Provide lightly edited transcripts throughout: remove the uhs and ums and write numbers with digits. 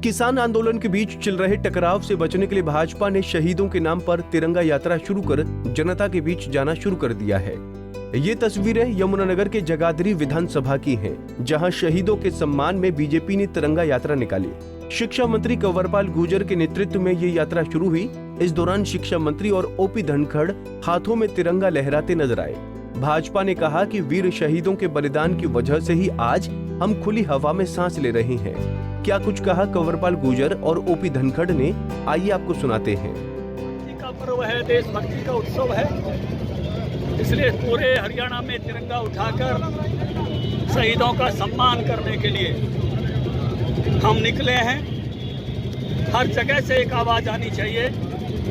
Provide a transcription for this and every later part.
किसान आंदोलन के बीच चल रहे टकराव से बचने के लिए भाजपा ने शहीदों के नाम पर तिरंगा यात्रा शुरू कर जनता के बीच जाना शुरू कर दिया है। ये तस्वीरें यमुनानगर के जगाधरी विधानसभा की हैं, जहां शहीदों के सम्मान में बीजेपी ने तिरंगा यात्रा निकाली। शिक्षा मंत्री कंवरपाल गुर्जर के नेतृत्व में ये यात्रा शुरू हुई। इस दौरान शिक्षा मंत्री और ओपी धनखड़ हाथों में तिरंगा लहराते नजर आए। भाजपा ने कहा कि वीर शहीदों के बलिदान की वजह से ही आज हम खुली हवा में सांस ले रहे हैं। क्या कुछ कहा कंवरपाल गुर्जर और ओपी धनखड़ ने, आइए आपको सुनाते हैं। का पर्व है, देशभक्ति का उत्सव है, इसलिए पूरे हरियाणा में तिरंगा उठाकर शहीदों का सम्मान करने के लिए हम निकले हैं। हर जगह से एक आवाज आनी चाहिए,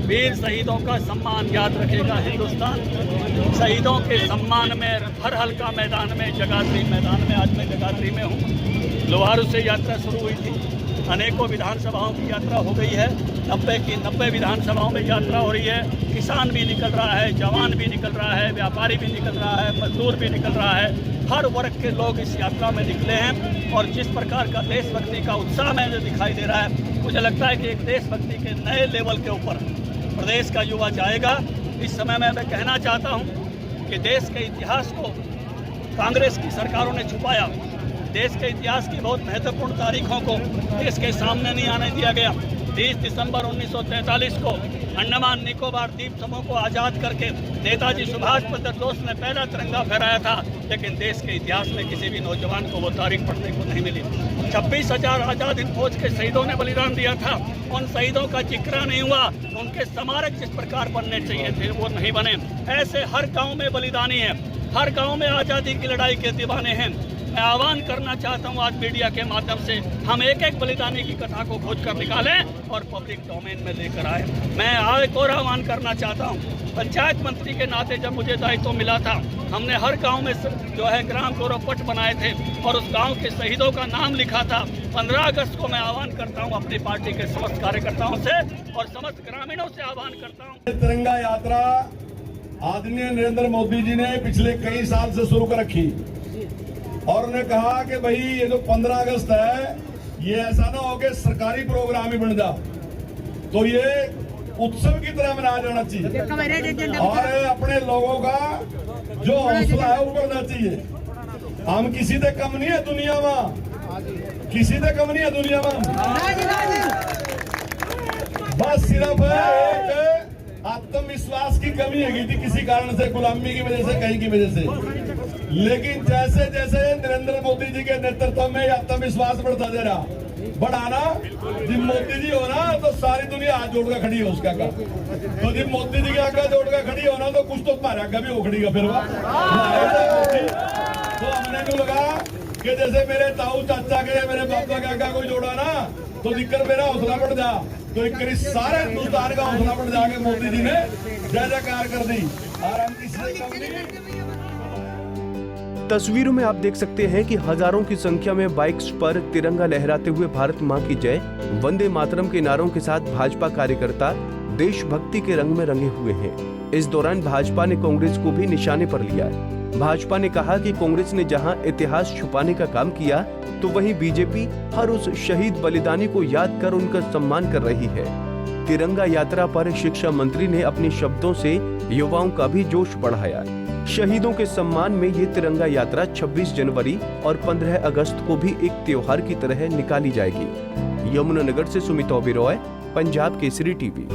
वीर शहीदों का सम्मान याद रखेगा हिंदुस्तान। शहीदों के सम्मान में हर हल्का मैदान में, जगाधरी मैदान में, आज मैं जगाधरी में हूँ। लोहारू से यात्रा शुरू हुई थी, अनेकों विधानसभाओं की यात्रा हो गई है, 90 की 90 विधानसभाओं में यात्रा हो रही है। किसान भी निकल रहा है, जवान भी निकल रहा है, व्यापारी भी निकल रहा है, मजदूर भी निकल रहा है। हर वर्ग के लोग इस यात्रा में निकले हैं और जिस प्रकार का देशभक्ति का उत्साह में जो दिखाई दे रहा है, मुझे लगता है कि एक देशभक्ति के नए लेवल के ऊपर प्रदेश का युवा जाएगा। इस समय में मैं कहना चाहता हूँ कि देश के इतिहास को कांग्रेस की सरकारों ने छुपाया। देश के इतिहास की बहुत महत्वपूर्ण तारीखों को देश के सामने नहीं आने दिया गया। 30 दिसंबर 1943 को अंडमान निकोबार द्वीप समूह को आज़ाद करके नेताजी सुभाष चंद्र बोस ने पहला तिरंगा फहराया था, लेकिन देश के इतिहास में किसी भी नौजवान को वो तारीख पढ़ने को नहीं मिली। 26,000 आज़ाद हिंद फौज के शहीदों ने बलिदान दिया था, उन शहीदों का जिक्र नहीं हुआ। उनके स्मारक जिस प्रकार बनने चाहिए थे वो नहीं बने। ऐसे हर गाँव में बलिदानी है, हर गाँव में आज़ादी की लड़ाई के दीवाने हैं। मैं आह्वान करना चाहता हूं, आज मीडिया के माध्यम से हम एक एक बलिदानी की कथा को खोज कर निकालें और पब्लिक डोमेन में लेकर आए। मैं एक और आह्वान करना चाहता हूं, पंचायत मंत्री के नाते जब मुझे दायित्व मिला था, हमने हर गांव में जो है ग्राम गौरव पट बनाए थे और उस गांव के शहीदों का नाम लिखा था। 15 अगस्त को मैं आह्वान करता हूँ अपनी पार्टी के समस्त कार्यकर्ताओं से और समस्त ग्रामीणों से आह्वान करता हूँ। तिरंगा यात्रा आदरणीय नरेंद्र मोदी जी ने पिछले कई साल से शुरू कर रखी और उन्होंने कहा कि भाई ये जो 15 अगस्त है, ये ऐसा ना हो कि सरकारी प्रोग्राम ही बन जा, तो ये उत्सव की तरह मनाया जाना चाहिए और अपने लोगों का जो हौसला है वो बढ़ना चाहिए। हम किसी से कम नहीं है दुनिया में, किसी से कम नहीं है दुनिया में। बस सिर्फ एक आत्मविश्वास की कमी है थी, किसी कारण से, गुलामी की वजह से, कहीं की वजह से। लेकिन जैसे जैसे नरेंद्र मोदी जी के नेतृत्व में आत्मविश्वास बढ़ता दे रहा, बढ़ाना, जब मोदी जी होना तो सारी दुनिया हाथ जोड़ कर खड़ी है उसका का। तो जब मोदी जी के आगे जोड़ कर खड़ी होना तो कुछ तो तुम्हारे आगे भी हो खड़ी का फिर तो हमने को लगा कि जैसे मेरे ताऊ चाचा के, मेरे बापा के आगे कोई जोड़ा ना तो दिक्कत मेरा हौसला बढ़ जा, तो एक सारे हिंदुस्तान का हौसला बढ़ जाके मोदी जी ने जय जयकार कर दी और हम किसी तस्वीरों में आप देख सकते हैं कि हजारों की संख्या में बाइक्स पर तिरंगा लहराते हुए भारत मां की जय, वंदे मातरम के नारों के साथ भाजपा कार्यकर्ता देशभक्ति के रंग में रंगे हुए हैं। इस दौरान भाजपा ने कांग्रेस को भी निशाने पर लिया। भाजपा ने कहा कि कांग्रेस ने जहां इतिहास छुपाने का काम किया, तो वहीं बीजेपी हर उस शहीद बलिदानी को याद कर उनका सम्मान कर रही है। तिरंगा यात्रा पर शिक्षा मंत्री ने अपने शब्दों से युवाओं का भी जोश बढ़ाया। शहीदों के सम्मान में ये तिरंगा यात्रा 26 जनवरी और 15 अगस्त को भी एक त्योहार की तरह निकाली जाएगी। यमुनानगर से सुमित ओबेरॉय, पंजाब केसरी टीवी।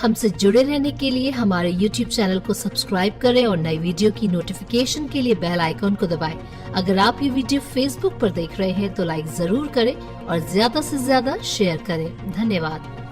हमसे जुड़े रहने के लिए हमारे YouTube चैनल को सब्सक्राइब करें और नई वीडियो की नोटिफिकेशन के लिए बेल आइकॉन को दबाएं। अगर आप ये वीडियो Facebook पर देख रहे हैं तो लाइक जरूर करें और ज्यादा से ज्यादा शेयर करें। धन्यवाद।